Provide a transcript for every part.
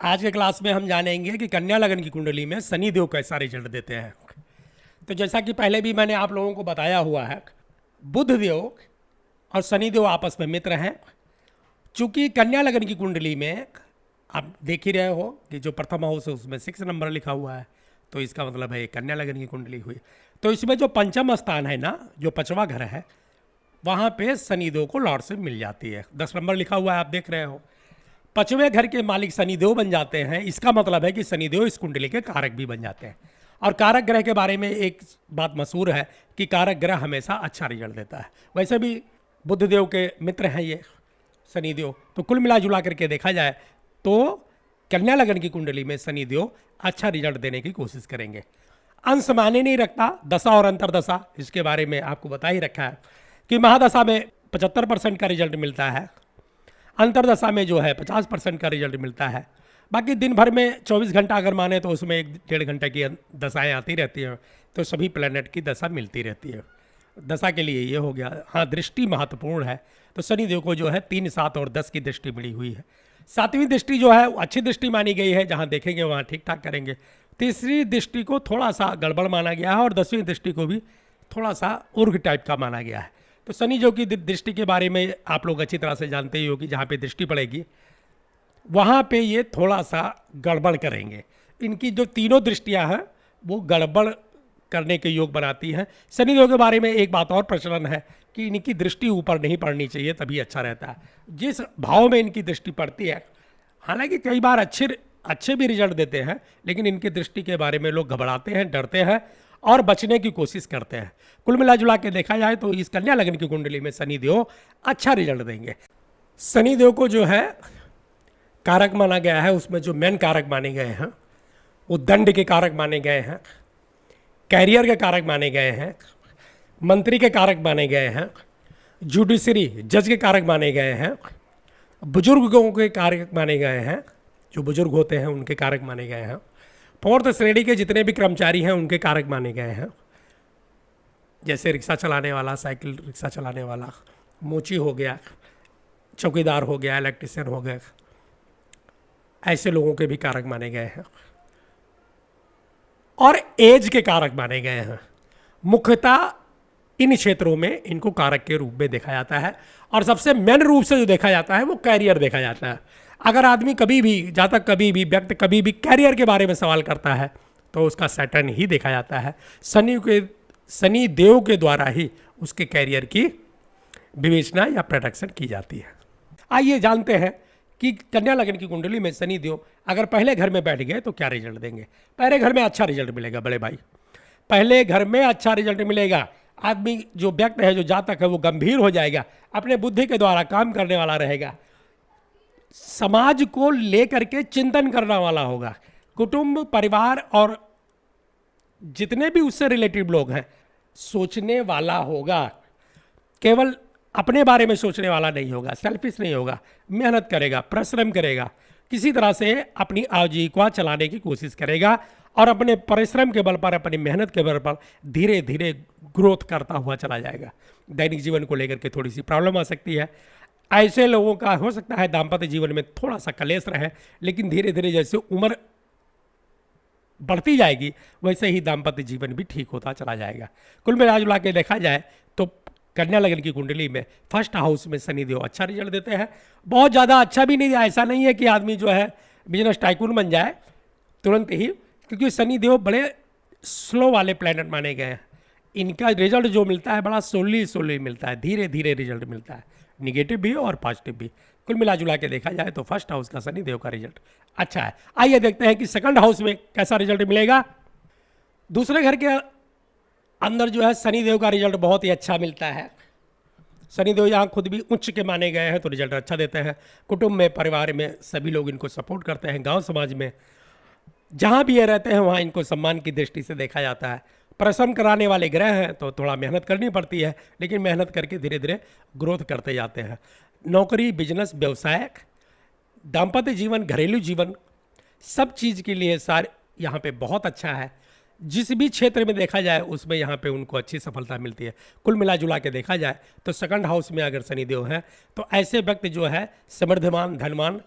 आज के क्लास में हम जानेंगे कि कन्या लगन की कुंडली में शनि देव कैसा रिजल्ट देते हैं। तो जैसा कि पहले भी मैंने आप लोगों को बताया हुआ है, बुध देव और शनि देव आपस में मित्र हैं। चूंकि कन्या लगन की कुंडली में आप देख ही रहे हो कि जो प्रथम हाउस है उसमें 6 नंबर लिखा हुआ है, तो इसका मतलब है कन्या लगन की कुंडली हुई। तो इसमें जो पंचम स्थान है ना, जो पांचवा घर है, वहाँ पे शनिदेव को लॉर्ड से मिल जाती है। 10 नंबर लिखा हुआ है, आप देख रहे हो। पांचवें घर के मालिक शनिदेव बन जाते हैं। इसका मतलब है कि शनिदेव इस कुंडली के कारक भी बन जाते हैं। और कारक ग्रह के बारे में एक बात मशहूर है कि कारक ग्रह हमेशा अच्छा रिजल्ट देता है। वैसे भी बुध देव के मित्र हैं ये शनिदेव। तो कुल मिला जुला करके देखा जाए तो कन्या लगन की कुंडली में शनिदेव अच्छा रिजल्ट देने की कोशिश करेंगे। अंश मायने नहीं रखता, दशा और अंतरदशा इसके बारे में आपको बता ही रखा है कि महादशा में 75% का रिजल्ट मिलता है, अंतरदशा में जो है 50% का रिजल्ट मिलता है। बाकी दिन भर में 24 घंटा अगर माने तो उसमें 1-1.5 घंटे की दशाएं आती रहती हैं, तो सभी प्लैनेट की दशा मिलती रहती है। दशा के लिए ये हो गया। हाँ, दृष्टि महत्वपूर्ण है। तो शनिदेव को जो है 3, 7 और 10 की दृष्टि मिली हुई है। 7वीं दृष्टि जो है अच्छी दृष्टि मानी गई है, जहाँ देखेंगे वहाँ ठीक ठाक करेंगे। तीसरी दृष्टि को थोड़ा सा गड़बड़ माना गया है और 10वीं दृष्टि को भी थोड़ा सा उर्ग टाइप का माना गया है। तो शनि जो की दृष्टि के बारे में आप लोग अच्छी तरह से जानते ही हो कि जहाँ पे दृष्टि पड़ेगी वहाँ पे ये थोड़ा सा गड़बड़ करेंगे। इनकी जो तीनों दृष्टियाँ हैं वो गड़बड़ करने के योग बनाती हैं। शनिदेव के बारे में एक बात और प्रचलन है कि इनकी दृष्टि ऊपर नहीं पड़नी चाहिए, तभी अच्छा रहता है। जिस भाव में इनकी दृष्टि पड़ती है, हालांकि कई बार अच्छे भी रिजल्ट देते हैं, लेकिन इनकी दृष्टि के बारे में लोग घबराते हैं, डरते हैं और बचने की कोशिश करते हैं। कुल मिला जुला के देखा जाए तो इस कन्या लगन की कुंडली में शनिदेव अच्छा रिजल्ट देंगे। शनिदेव को जो है कारक माना गया है, उसमें जो मेन कारक माने गए हैं वो दंड के कारक माने गए हैं, कैरियर के कारक माने गए हैं, मंत्री के कारक माने गए हैं, जुडिशरी जज के कारक माने गए हैं, बुजुर्गों के कारक माने गए हैं, जो बुजुर्ग होते हैं उनके कारक माने गए हैं, 4th श्रेणी के जितने भी कर्मचारी हैं उनके कारक माने गए हैं, जैसे रिक्शा चलाने वाला, साइकिल रिक्शा चलाने वाला, मोची हो गया, चौकीदार हो गया, इलेक्ट्रिशियन हो गया, ऐसे लोगों के भी कारक माने गए हैं। और एज के कारक माने गए हैं। मुख्यतः इन क्षेत्रों में इनको कारक के रूप में देखा जाता है। और सबसे मेन रूप से जो देखा जाता है वो कैरियर देखा जाता है। अगर आदमी कभी भी, जातक कभी भी, व्यक्ति कभी भी कैरियर के बारे में सवाल करता है तो उसका सैटर्न ही देखा जाता है। शनि देव के द्वारा ही उसके कैरियर की विवेचना या प्रोडक्शन की जाती है। आइए जानते हैं कि कन्या लगन की कुंडली में शनि देव अगर पहले घर में बैठ गए तो क्या रिजल्ट देंगे। पहले घर में अच्छा रिजल्ट मिलेगा बड़े भाई, पहले घर में अच्छा रिजल्ट मिलेगा। आदमी जो व्यक्ति है, जो जातक है, वो गंभीर हो जाएगा, अपने बुद्धि के द्वारा काम करने वाला रहेगा, समाज को लेकर के चिंतन करने वाला होगा, कुटुंब परिवार और जितने भी उससे रिलेटिव लोग हैं सोचने वाला होगा। केवल अपने बारे में सोचने वाला नहीं होगा, सेल्फिश नहीं होगा, मेहनत करेगा, परिश्रम करेगा, किसी तरह से अपनी आजीविका चलाने की कोशिश करेगा और अपने परिश्रम के बल पर, अपनी मेहनत के बल पर धीरे धीरे ग्रोथ करता हुआ चला जाएगा। दैनिक जीवन को लेकर के थोड़ी सी प्रॉब्लम आ सकती है। ऐसे लोगों का हो सकता है दाम्पत्य जीवन में थोड़ा सा कलेश रहे, लेकिन धीरे धीरे जैसे उम्र बढ़ती जाएगी वैसे ही दाम्पत्य जीवन भी ठीक होता चला जाएगा। कुल मिला जुला के देखा जाए तो कन्या लगन की कुंडली में फर्स्ट हाउस में शनिदेव अच्छा रिजल्ट देते हैं। बहुत ज़्यादा अच्छा भी नहीं, ऐसा नहीं है कि आदमी जो है बिजनेस टाइकून बन जाए तुरंत ही, क्योंकि शनिदेव बड़े स्लो वाले प्लैनेट माने गए हैं। इनका रिजल्ट जो मिलता है बड़ा स्लोली मिलता है, धीरे धीरे रिजल्ट मिलता है, निगेटिव भी और पॉजिटिव भी। कुल मिला जुला के देखा जाए तो फर्स्ट हाउस का शनिदेव का रिजल्ट अच्छा है। आइए देखते हैं कि सेकंड हाउस में कैसा रिजल्ट मिलेगा। दूसरे घर के अंदर जो है शनिदेव का रिजल्ट बहुत ही अच्छा मिलता है। शनिदेव यहाँ खुद भी उच्च के माने गए हैं तो रिजल्ट अच्छा देते हैं। कुटुंब में, परिवार में सभी लोग इनको सपोर्ट करते हैं। गांव समाज में जहाँ भी ये रहते हैं वहाँ इनको सम्मान की दृष्टि से देखा जाता है। परिश्रम कराने वाले ग्रह हैं तो थोड़ा मेहनत करनी पड़ती है, लेकिन मेहनत करके धीरे धीरे ग्रोथ करते जाते हैं। नौकरी, बिजनेस, व्यवसाय, दाम्पत्य जीवन, घरेलू जीवन, सब चीज़ के लिए सार यहाँ पे बहुत अच्छा है। जिस भी क्षेत्र में देखा जाए उसमें यहाँ पे उनको अच्छी सफलता मिलती है। कुल मिला जुला के देखा जाए तो सेकंड हाउस में अगर शनिदेव है तो ऐसे व्यक्ति जो है समृद्धमान, धनवान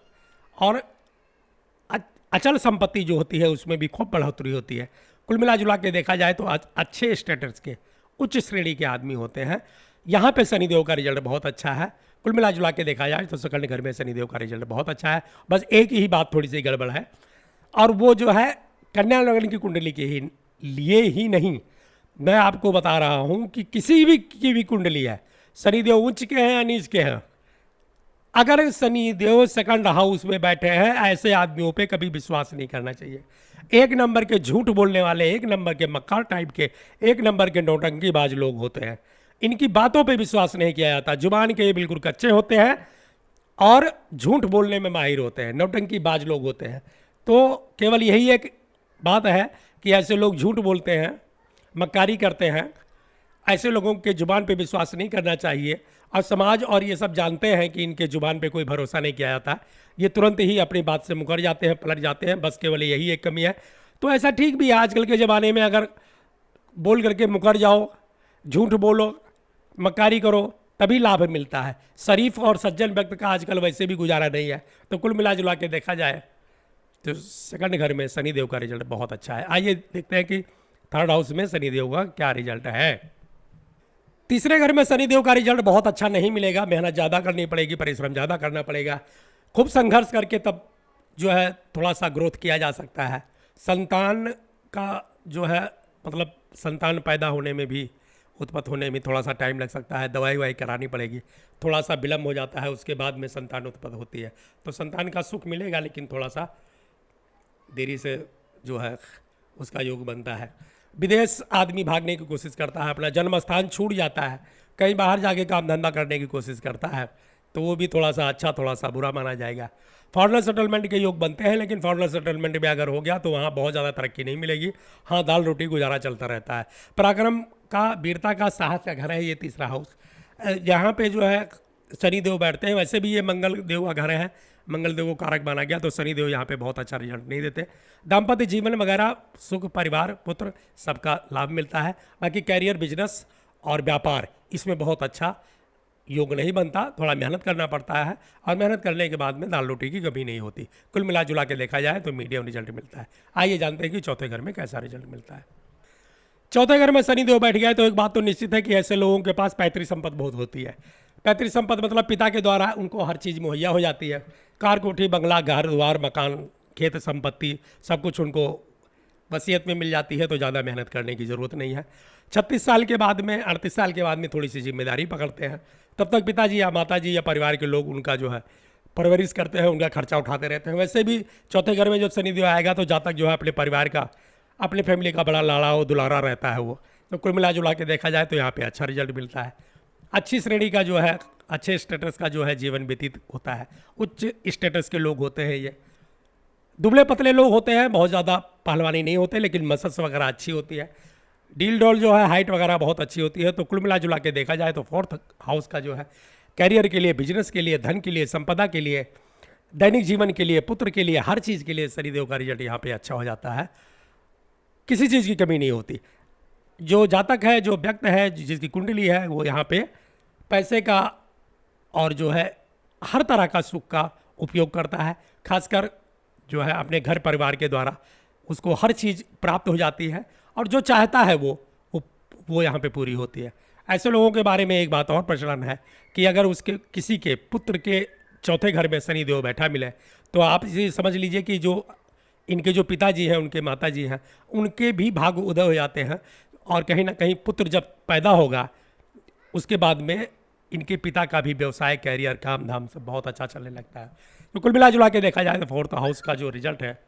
और अचल संपत्ति जो होती है उसमें भी खूब बढ़ोतरी होती है। कुल मिला जुला के देखा जाए तो अच्छे स्टेटस के, उच्च श्रेणी के आदमी होते हैं। यहाँ पे शनिदेव का रिजल्ट बहुत अच्छा है। कुल मिला जुला के देखा जाए तो सेकंड घर में शनिदेव का रिजल्ट बहुत अच्छा है। बस एक ही बात थोड़ी सी गड़बड़ है, और वो जो है कन्या लग्न की कुंडली के ही लिए ही नहीं, मैं आपको बता रहा हूँ कि किसी भी की भी कुंडली है, शनिदेव उच्च के हैं या नीच के हैं, अगर शनिदेव सेकंड हाउस में बैठे हैं, ऐसे आदमियों पे कभी विश्वास नहीं करना चाहिए। एक नंबर के झूठ बोलने वाले, एक नंबर के मक्कार टाइप के, एक नंबर के नौटंकीबाज लोग होते हैं। इनकी बातों पे विश्वास नहीं किया जाता। जुबान के ये बिल्कुल कच्चे होते हैं और झूठ बोलने में माहिर होते हैं, नौटंकीबाज लोग होते हैं। तो केवल यही एक बात है कि ऐसे लोग झूठ बोलते हैं, मक्कारी करते हैं, ऐसे लोगों के जुबान पे विश्वास नहीं करना चाहिए। और समाज और ये सब जानते हैं कि इनके जुबान पे कोई भरोसा नहीं किया जाता, ये तुरंत ही अपनी बात से मुकर जाते हैं, पलट जाते हैं। बस केवल यही एक कमी है। तो ऐसा ठीक भी है, आजकल के ज़माने में अगर बोल करके मुकर जाओ, झूठ बोलो, मक्कारी करो, तभी लाभ मिलता है। शरीफ और सज्जन व्यक्ति का आजकल वैसे भी गुजारा नहीं है। तो कुल मिला जुला के देखा जाए तो सेकंड घर में शनिदेव का रिजल्ट बहुत अच्छा है। आइए देखते हैं कि थर्ड हाउस में शनिदेव का क्या रिजल्ट है। तीसरे घर में शनिदेव का रिजल्ट बहुत अच्छा नहीं मिलेगा। मेहनत ज़्यादा करनी पड़ेगी, परिश्रम ज़्यादा करना पड़ेगा, खूब संघर्ष करके तब जो है थोड़ा सा ग्रोथ किया जा सकता है। संतान का जो है मतलब संतान पैदा होने में भी, उत्पत्ति होने में थोड़ा सा टाइम लग सकता है, दवाई ववाई करानी पड़ेगी, थोड़ा सा विलम्ब हो जाता है, उसके बाद में संतान उत्पत्ति होती है। तो संतान का सुख मिलेगा, लेकिन थोड़ा सा देरी से जो है उसका योग बनता है। विदेश आदमी भागने की कोशिश करता है, अपना जन्म स्थान छूट जाता है, कहीं बाहर जाके काम धंधा करने की कोशिश करता है, तो वो भी थोड़ा सा अच्छा थोड़ा सा बुरा माना जाएगा। फॉरेनर सेटलमेंट के योग बनते हैं, लेकिन फॉरेनर सेटलमेंट में अगर हो गया तो वहाँ बहुत ज़्यादा तरक्की नहीं मिलेगी। हाँ, दाल रोटी गुजारा चलता रहता है। पराक्रम का, वीरता का, साहस का घर है ये तीसरा हाउस। यहाँ पे जो है शनिदेव बैठते हैं। वैसे भी ये मंगल देव का घर है, मंगल देव को कारक माना गया, तो शनिदेव यहाँ पे बहुत अच्छा रिजल्ट नहीं देते। दाम्पत्य जीवन वगैरह, सुख, परिवार, पुत्र, सबका लाभ मिलता है। बाकी कैरियर, बिजनेस और व्यापार, इसमें बहुत अच्छा योग नहीं बनता, थोड़ा मेहनत करना पड़ता है, और मेहनत करने के बाद में दाल रोटी की कमी नहीं होती। कुल मिला जुला के देखा जाए तो मीडियम रिजल्ट मिलता है। आइए जानते हैं कि चौथे घर में कैसा रिजल्ट मिलता है। चौथे घर में शनिदेव बैठ गया तो एक बात तो निश्चित है कि ऐसे लोगों के पास पैतृक संपत्ति बहुत होती है। पैतृक संपत्ति मतलब पिता के द्वारा उनको हर चीज़ मुहैया हो जाती है। कार, कोठी, बंगला, घर द्वार, मकान, खेत संपत्ति, सब कुछ उनको वसीयत में मिल जाती है, तो ज़्यादा मेहनत करने की ज़रूरत नहीं है। 36 साल के बाद में, 38 साल के बाद में थोड़ी सी जिम्मेदारी पकड़ते हैं। तब तक पिताजी या माताजी या परिवार के लोग उनका जो है परवरिश करते हैं, उनका खर्चा उठाते रहते हैं। वैसे भी चौथे घर में जब शनिदेव आएगा तो जातक जो है अपने परिवार का, अपने फैमिली का बड़ा लाड़ा और दुलारा रहता है वो। तो कुल मिला जुला के देखा जाए तो यहाँ पे अच्छा रिजल्ट मिलता है। अच्छी श्रेणी का जो है, अच्छे स्टेटस का जो है जीवन व्यतीत होता है। उच्च स्टेटस के लोग होते हैं ये। दुबले पतले लोग होते हैं, बहुत ज़्यादा पहलवानी नहीं होते, लेकिन मसल्स वगैरह अच्छी होती है। डील डॉल जो है, हाइट वगैरह बहुत अच्छी होती है। तो कुल मिला जुला के देखा जाए तो फोर्थ हाउस का जो है कैरियर के लिए, बिजनेस के लिए, धन के लिए, संपदा के लिए, दैनिक जीवन के लिए, पुत्र के लिए, हर चीज़ के लिए शनिदेव का रिजल्ट यहाँ पे अच्छा हो जाता है। किसी चीज़ की कमी नहीं होती। जो जातक है, जो व्यक्ति है, जिसकी कुंडली है, वो यहाँ पे पैसे का और जो है हर तरह का सुख का उपयोग करता है। खासकर जो है अपने घर परिवार के द्वारा उसको हर चीज़ प्राप्त हो जाती है, और जो चाहता है वो यहाँ पे पूरी होती है। ऐसे लोगों के बारे में एक बात और प्रचलन है कि अगर उसके किसी के पुत्र के चौथे घर में शनिदेव बैठा मिले, तो आप इसे समझ लीजिए कि जो इनके जो पिताजी हैं, उनके माताजी हैं, उनके भी भाग्य उदय हो जाते हैं। और कहीं ना कहीं पुत्र जब पैदा होगा उसके बाद में इनके पिता का भी व्यवसाय, कैरियर, काम धाम सब बहुत अच्छा चलने लगता है। तो कुल मिला जुला के देखा जाए तो फोर्थ हाउस का जो रिजल्ट है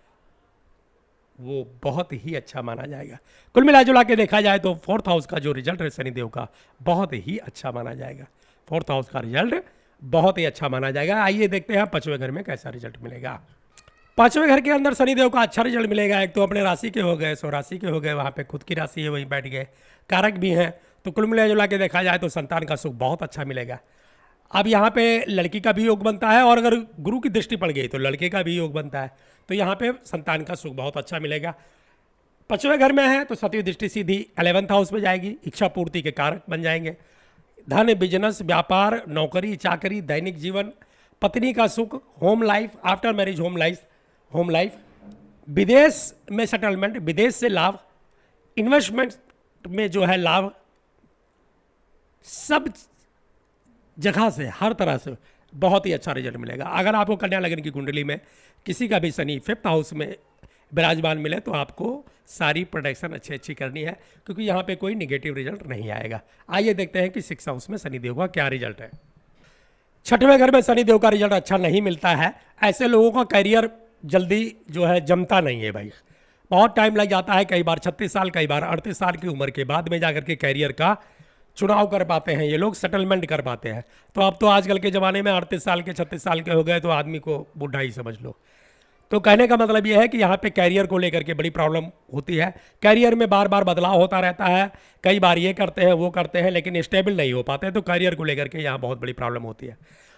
वो बहुत ही अच्छा माना जाएगा। कुल मिला जुला के देखा जाए तो फोर्थ हाउस का जो रिजल्ट है शनिदेव का बहुत ही अच्छा माना जाएगा। फोर्थ हाउस का रिजल्ट बहुत ही अच्छा माना जाएगा। आइए देखते हैं पांचवें घर में कैसा रिजल्ट मिलेगा। पांचवें घर के अंदर शनिदेव का अच्छा रिजल्ट मिलेगा। एक तो अपने राशि के हो गए, स्वराशि के हो गए, वहाँ पे खुद की राशि है वहीं बैठ गए, कारक भी हैं। तो कुल मिला जुला के देखा जाए तो संतान का सुख बहुत अच्छा मिलेगा। अब यहाँ पे लड़की का भी योग बनता है, और अगर गुरु की दृष्टि पड़ गई तो लड़के का भी योग बनता है। तो यहाँ पे संतान का सुख बहुत अच्छा मिलेगा। पांचवें घर में है तो सतवीं दृष्टि सीधी 11th हाउस में जाएगी, इच्छा पूर्ति के कारक बन जाएंगे। धन, बिजनेस, व्यापार, नौकरी चाकरी, दैनिक जीवन, पत्नी का सुख, home life, after marriage home life, विदेश में सेटलमेंट, विदेश से लाभ, इन्वेस्टमेंट में जो है लाभ, सब जगह से, हर तरह से बहुत ही अच्छा रिजल्ट मिलेगा। अगर आपको कन्या लग्न की कुंडली में किसी का भी शनि 5th हाउस में विराजमान मिले तो आपको सारी प्रोटेक्शन अच्छी करनी है, क्योंकि यहाँ पे कोई निगेटिव रिजल्ट नहीं आएगा। आइए देखते हैं कि 6th हाउस में शनिदेव का क्या रिजल्ट है। 6वें घर में शनिदेव का रिजल्ट अच्छा नहीं मिलता है। ऐसे लोगों का करियर जल्दी जो है जमता नहीं है भाई, बहुत टाइम लग जाता है। कई बार 36 साल, कई बार 38 साल की उम्र के बाद में जाकर के करियर का चुनाव कर पाते हैं ये लोग, सेटलमेंट कर पाते हैं। तो अब तो आजकल के ज़माने में 38 साल के 36 साल के हो गए तो आदमी को बूढ़ा ही समझ लो। तो कहने का मतलब ये है कि यहाँ पे कैरियर को लेकर के बड़ी प्रॉब्लम होती है। कैरियर में बार बार बदलाव होता रहता है, कई बार ये करते हैं वो करते हैं, लेकिन स्टेबल नहीं हो पाते, तो कैरियर को लेकर के यहाँ बहुत बड़ी प्रॉब्लम होती है।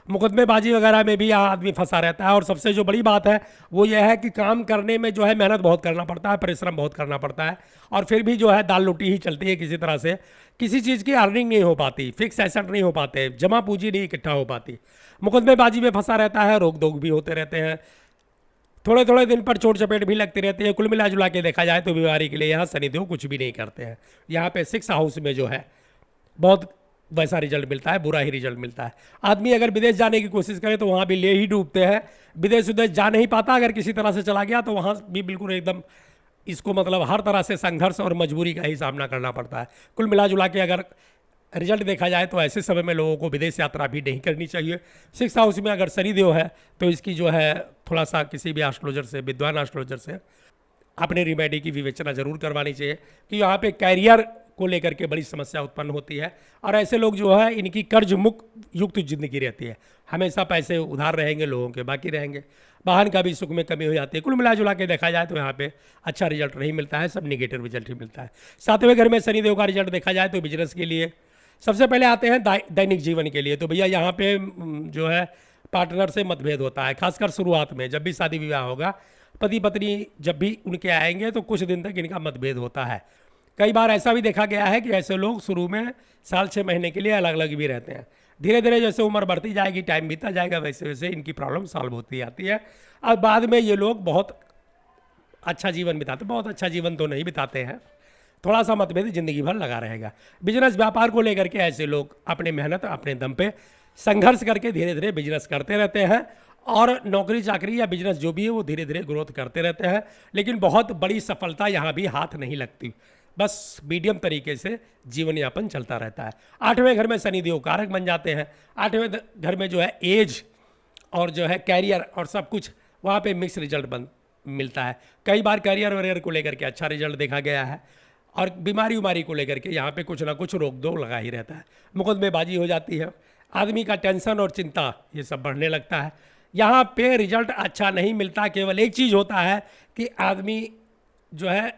मुकदमेबाजी वगैरह में भी यहाँ आदमी फंसा रहता है। और सबसे जो बड़ी बात है वो ये है कि काम करने में जो है मेहनत बहुत करना पड़ता है, परिश्रम बहुत करना पड़ता है, और फिर भी जो है दाल रोटी ही चलती है। किसी तरह से किसी चीज़ की अर्निंग नहीं हो पाती, फिक्स एसेट नहीं हो पाते, जमा पूंजी नहीं इकट्ठा हो पाती, मुकदमेबाजी में फंसा रहता है, रोक दोग भी होते रहते हैं, थोड़े थोड़े दिन पर चोट चपेट भी लगती रहती है। कुल मिला जुला के देखा जाए तो बीमारी के लिए यहाँ शनिदेव कुछ भी नहीं करते हैं। यहाँ पे 6th हाउस में जो है बहुत वैसा रिजल्ट मिलता है, बुरा ही रिजल्ट मिलता है। आदमी अगर विदेश जाने की कोशिश करे तो वहाँ भी ले ही डूबते हैं, विदेश उदेश जा नहीं पाता। अगर किसी तरह से चला गया तो वहाँ भी बिल्कुल एकदम इसको मतलब हर तरह से संघर्ष और मजबूरी का ही सामना करना पड़ता है। कुल मिला जुला के अगर रिजल्ट देखा जाए तो ऐसे समय में लोगों को विदेश यात्रा भी नहीं करनी चाहिए। 6th हाउस में अगर शनिदेव है तो इसकी जो है थोड़ा सा किसी भी एस्ट्रोलॉजर से, विद्वान एस्ट्रोलॉजर से अपने रिमेडी की विवेचना जरूर करवानी चाहिए, कि यहाँ पे कैरियर को लेकर के बड़ी समस्या उत्पन्न होती है। और ऐसे लोग जो है इनकी कर्ज मुक्त युक्त जिंदगी रहती है, हमेशा पैसे उधार रहेंगे, लोगों के बाकी रहेंगे, वाहन का भी सुख में कमी हो जाती है। कुल मिला जुला के देखा जाए तो यहाँ पे अच्छा रिजल्ट नहीं मिलता है, सब निगेटिव रिजल्ट ही मिलता है। 7वें घर में शनिदेव का रिजल्ट देखा जाए तो बिजनेस के लिए सबसे पहले आते हैं दैनिक जीवन के लिए। तो भैया यहाँ पे जो है पार्टनर से मतभेद होता है, खासकर शुरुआत में जब भी शादी विवाह होगा, पति पत्नी जब भी उनके आएंगे तो कुछ दिन तक इनका मतभेद होता है। कई बार ऐसा भी देखा गया है कि ऐसे लोग शुरू में साल 6 महीने के लिए अलग अलग भी रहते हैं। धीरे धीरे जैसे उम्र बढ़ती जाएगी, टाइम बीतता जाएगा, वैसे वैसे इनकी प्रॉब्लम सॉल्व होती जाती है। और बाद में ये लोग बहुत अच्छा जीवन बिताते, बहुत अच्छा जीवन तो नहीं बिताते हैं, थोड़ा सा मतभेद जिंदगी भर लगा रहेगा। बिजनेस व्यापार को लेकर के ऐसे लोग अपने मेहनत, अपने दम पे संघर्ष करके धीरे धीरे बिजनेस करते रहते हैं, और नौकरी चाकरी या बिजनेस जो भी है वो धीरे धीरे ग्रोथ करते रहते हैं। लेकिन बहुत बड़ी सफलता यहाँ भी हाथ नहीं लगती, बस मीडियम तरीके से जीवन यापन चलता रहता है। 8वें घर में शनिदेव कारक बन जाते हैं। 8वें घर में जो है एज और जो है कैरियर और सब कुछ, वहाँ पे मिक्स रिजल्ट मिलता है। कई बार कैरियर वरियर को लेकर के अच्छा रिजल्ट देखा गया है, और बीमारी उमारी को लेकर के यहाँ पे कुछ ना कुछ रोक दो लगा ही रहता है। मुकदमेबाजी हो जाती है, आदमी का टेंशन और चिंता ये सब बढ़ने लगता है। यहाँ पे रिजल्ट अच्छा नहीं मिलता। केवल एक चीज़ होता है कि आदमी जो है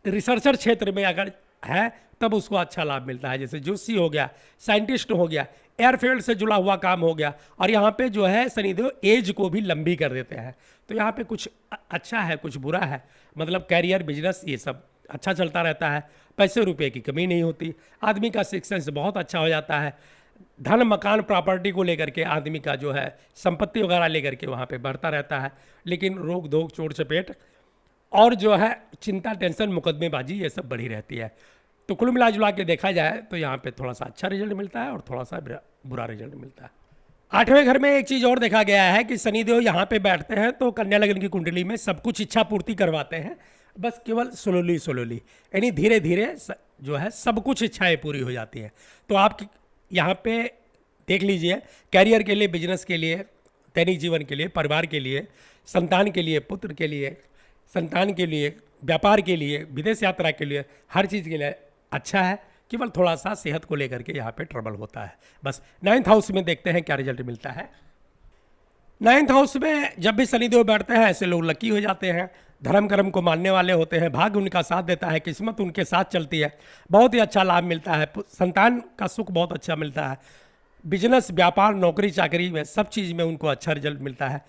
रिसर्चर क्षेत्र में अगर है तब उसको अच्छा लाभ मिलता है, जैसे जोशी हो गया, साइंटिस्ट हो गया, एयरफील्ड से जुड़ा हुआ काम हो गया। और यहाँ पे जो है शनिदेव एज को भी लंबी कर देते हैं। तो यहाँ पे कुछ अच्छा है, कुछ बुरा है, मतलब कैरियर, बिजनेस ये सब अच्छा चलता रहता है, पैसे रुपए की कमी नहीं होती, आदमी का सिक्स सेंस बहुत अच्छा हो जाता है। धन, मकान, प्रॉपर्टी को लेकर के आदमी का जो है संपत्ति वगैरह लेकर के वहाँ पे बढ़ता रहता है। लेकिन रोक धोक, चोट चपेट और जो है चिंता, टेंशन, मुकदमेबाजी ये सब बढ़ी रहती है। तो कुल मिला जुला के देखा जाए तो यहाँ पे थोड़ा सा अच्छा रिजल्ट मिलता है और थोड़ा सा बुरा रिजल्ट मिलता है। 8वें घर में एक चीज़ और देखा गया है कि शनिदेव यहाँ पे बैठते हैं तो कन्या लग्न की कुंडली में सब कुछ इच्छा पूर्ति करवाते हैं, बस केवल स्लोली यानी धीरे धीरे जो है सब कुछ इच्छाएं पूरी हो जाती हैं। तो आप यहाँ पे देख लीजिए, कैरियर के लिए, बिजनेस के लिए, दैनिक जीवन के लिए, परिवार के लिए, संतान के लिए, पुत्र के लिए, संतान के लिए, व्यापार के लिए, विदेश यात्रा के लिए, हर चीज़ के लिए अच्छा है। केवल थोड़ा सा सेहत को लेकर के यहाँ पे ट्रबल होता है बस। 9th हाउस में देखते हैं क्या रिजल्ट मिलता है। 9th हाउस में जब भी शनिदेव बैठते हैं ऐसे लोग लकी हो जाते हैं, धर्म कर्म को मानने वाले होते हैं, भाग्य उनका साथ देता है, किस्मत उनके साथ चलती है, बहुत ही अच्छा लाभ मिलता है, संतान का सुख बहुत अच्छा मिलता है, बिजनेस, व्यापार, नौकरी चाकरी में सब चीज़ में उनको अच्छा रिजल्ट मिलता है।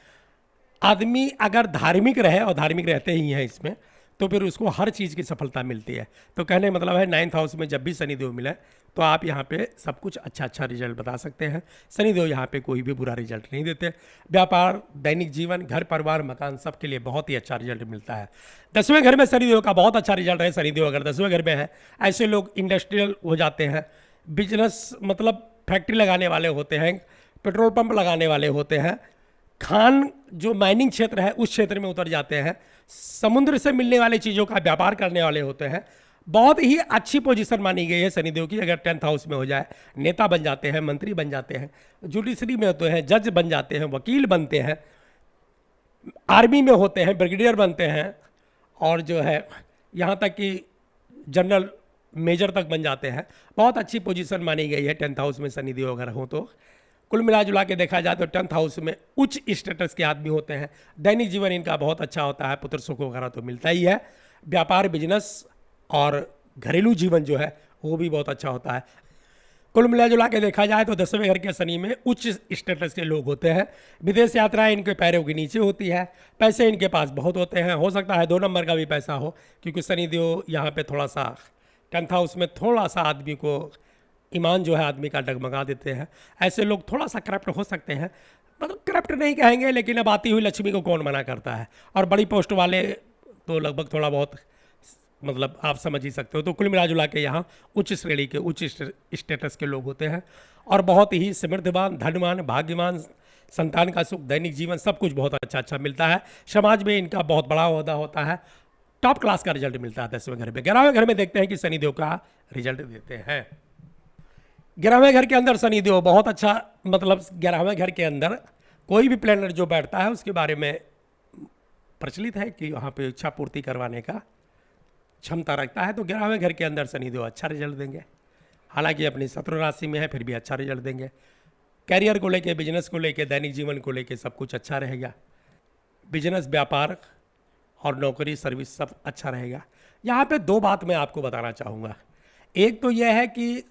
आदमी अगर धार्मिक रहे, और धार्मिक रहते ही हैं इसमें, तो फिर उसको हर चीज़ की सफलता मिलती है। तो कहने मतलब है 9th हाउस में जब भी शनिदेव मिले तो आप यहाँ पे सब कुछ अच्छा रिजल्ट बता सकते हैं। शनिदेव यहाँ पे कोई भी बुरा रिजल्ट नहीं देते। व्यापार, दैनिक जीवन, घर परिवार, मकान, सबके लिए बहुत ही अच्छा रिजल्ट मिलता है। 10वें घर में शनिदेव का बहुत अच्छा रिजल्ट है। शनिदेव अगर 10वें घर में है, ऐसे लोग इंडस्ट्रियल हो जाते हैं, बिजनेस मतलब फैक्ट्री लगाने वाले होते हैं, पेट्रोल पंप लगाने वाले होते हैं, खान जो माइनिंग क्षेत्र है उस क्षेत्र में उतर जाते हैं, समुद्र से मिलने वाली चीज़ों का व्यापार करने वाले होते हैं। बहुत ही अच्छी पोजीशन मानी गई है शनिदेव की। अगर 10th हाउस में हो जाए, नेता बन जाते हैं, मंत्री बन जाते हैं, जुडिशरी में होते हैं, जज बन जाते हैं, वकील बनते हैं, आर्मी में होते हैं, ब्रिगेडियर बनते हैं, और जो है यहाँ तक कि जनरल मेजर तक बन जाते हैं। बहुत अच्छी पोजीशन मानी गई है 10th हाउस में शनिदेव अगर हो तो। कुल मिला जुला के देखा जाए तो 10th हाउस में उच्च स्टेटस के आदमी होते हैं। दैनिक जीवन इनका बहुत अच्छा होता है, पुत्र सुख वगैरह तो मिलता ही है। व्यापार, बिजनेस और घरेलू जीवन जो है वो भी बहुत अच्छा होता है। कुल मिला जुला के देखा जाए तो 10वें घर के शनि में उच्च स्टेटस के लोग होते हैं। विदेश यात्राएं इनके पैरों के नीचे होती है। पैसे इनके पास बहुत होते हैं, हो सकता है 2 नंबर का भी पैसा हो, क्योंकि शनिदेव यहाँ पे थोड़ा सा 10th हाउस में थोड़ा सा आदमी को ईमान जो है आदमी का डगमगा देते हैं। ऐसे लोग थोड़ा सा करप्ट हो सकते हैं, मतलब करप्ट नहीं कहेंगे, लेकिन अब आती हुई लक्ष्मी को कौन मना करता है। और बड़ी पोस्ट वाले तो लगभग थोड़ा बहुत मतलब आप समझ ही सकते हो। तो कुल मिला जुला के यहाँ उच्च श्रेणी के, उच्च स्टेटस के लोग होते हैं और बहुत ही समृद्धवान, धनवान, भाग्यवान, संतान का सुख, दैनिक जीवन, सब कुछ बहुत अच्छा मिलता है। समाज में इनका बहुत बड़ा ओहदा होता है। टॉप क्लास का रिजल्ट मिलता है 10वें घर में। 11वें घर में देखते हैं कि शनिदेव का रिजल्ट देते हैं। 11वें घर के अंदर शनिदेव बहुत अच्छा, मतलब 11वें घर के अंदर कोई भी प्लैनेट जो बैठता है उसके बारे में प्रचलित है कि वहाँ पे इच्छा पूर्ति करवाने का क्षमता रखता है। तो 11वें घर के अंदर शनिदेव अच्छा रिजल्ट देंगे। हालांकि अपनी शत्रु राशि में है फिर भी अच्छा रिजल्ट देंगे। कैरियर को लेके, बिजनेस को लेके, दैनिक जीवन को लेके सब कुछ अच्छा रहेगा। बिजनेस, व्यापार और नौकरी, सर्विस सब अच्छा रहेगा। यहाँ पे 2 बात मैं आपको बताना चाहूँगा। एक तो यह है कि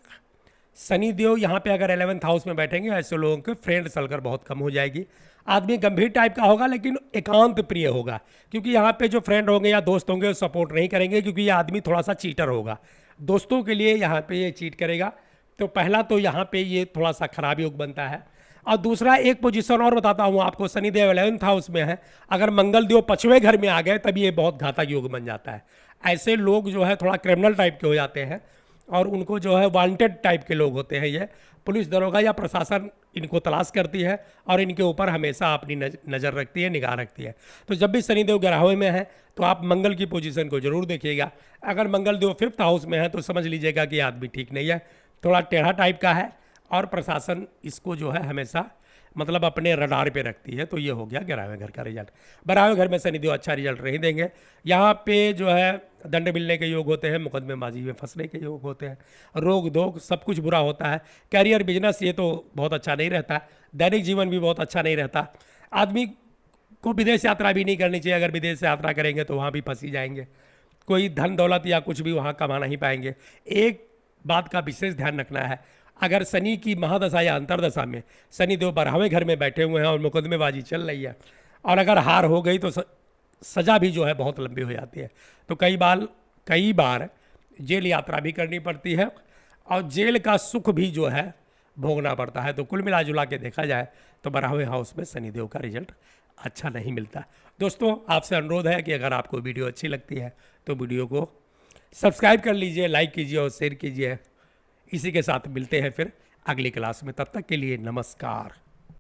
शनिदेव यहाँ पे अगर 11th हाउस में बैठेंगे, ऐसे लोगों के फ्रेंड सर्कल बहुत कम हो जाएगी। आदमी गंभीर टाइप का होगा लेकिन एकांत प्रिय होगा, क्योंकि यहाँ पे जो फ्रेंड होंगे या दोस्त होंगे वो सपोर्ट नहीं करेंगे, क्योंकि ये आदमी थोड़ा सा चीटर होगा। दोस्तों के लिए यहाँ पे ये चीट करेगा। तो पहला तो यहाँ पे ये थोड़ा सा खराब योग बनता है। और दूसरा एक पोजीशन और बताता हूँ आपको, शनिदेव 11th हाउस में है, अगर मंगल देव 5वें घर में आ गए तब ये बहुत घातक योग बन जाता है। ऐसे लोग जो है थोड़ा क्रिमिनल टाइप के हो जाते हैं और उनको जो है वांटेड टाइप के लोग होते हैं। ये पुलिस, दरोगा या प्रशासन इनको तलाश करती है और इनके ऊपर हमेशा अपनी नज़र रखती है, निगाह रखती है। तो जब भी शनिदेव 11वें में है तो आप मंगल की पोजीशन को जरूर देखिएगा। अगर मंगल देव 5th हाउस में है तो समझ लीजिएगा कि आदमी ठीक नहीं है, थोड़ा टेढ़ा टाइप का है और प्रशासन इसको जो है हमेशा मतलब अपने रडार पे रखती है। तो ये हो गया 11वें घर का रिजल्ट। 12वें घर में शनिदेव अच्छा रिजल्ट नहीं देंगे। यहाँ पे जो है दंड मिलने के योग होते हैं, मुकदमेबाजी में फंसने के योग होते हैं, रोग धोख सब कुछ बुरा होता है। कैरियर, बिजनेस ये तो बहुत अच्छा नहीं रहता। दैनिक जीवन भी बहुत अच्छा नहीं रहता। आदमी को विदेश यात्रा भी नहीं करनी चाहिए। अगर विदेश यात्रा करेंगे तो वहाँ भी फंस ही जाएंगे, कोई धन दौलत या कुछ भी वहाँ कमा नहीं पाएंगे। एक बात का विशेष ध्यान रखना है, अगर शनि की महादशा या अंतरदशा में शनिदेव 12वें घर में बैठे हुए हैं और मुकदमेबाजी चल रही है और अगर हार हो गई तो सज़ा भी जो है बहुत लंबी हो जाती है। तो कई बार जेल यात्रा भी करनी पड़ती है और जेल का सुख भी जो है भोगना पड़ता है। तो कुल मिला जुला के देखा जाए तो 12वें हाउस में शनिदेव का रिजल्ट अच्छा नहीं मिलता। दोस्तों, आपसे अनुरोध है कि अगर आपको वीडियो अच्छी लगती है तो वीडियो को सब्सक्राइब कर लीजिए, लाइक कीजिए और शेयर कीजिए। इसी के साथ मिलते हैं फिर अगली क्लास में। तब तक के लिए नमस्कार।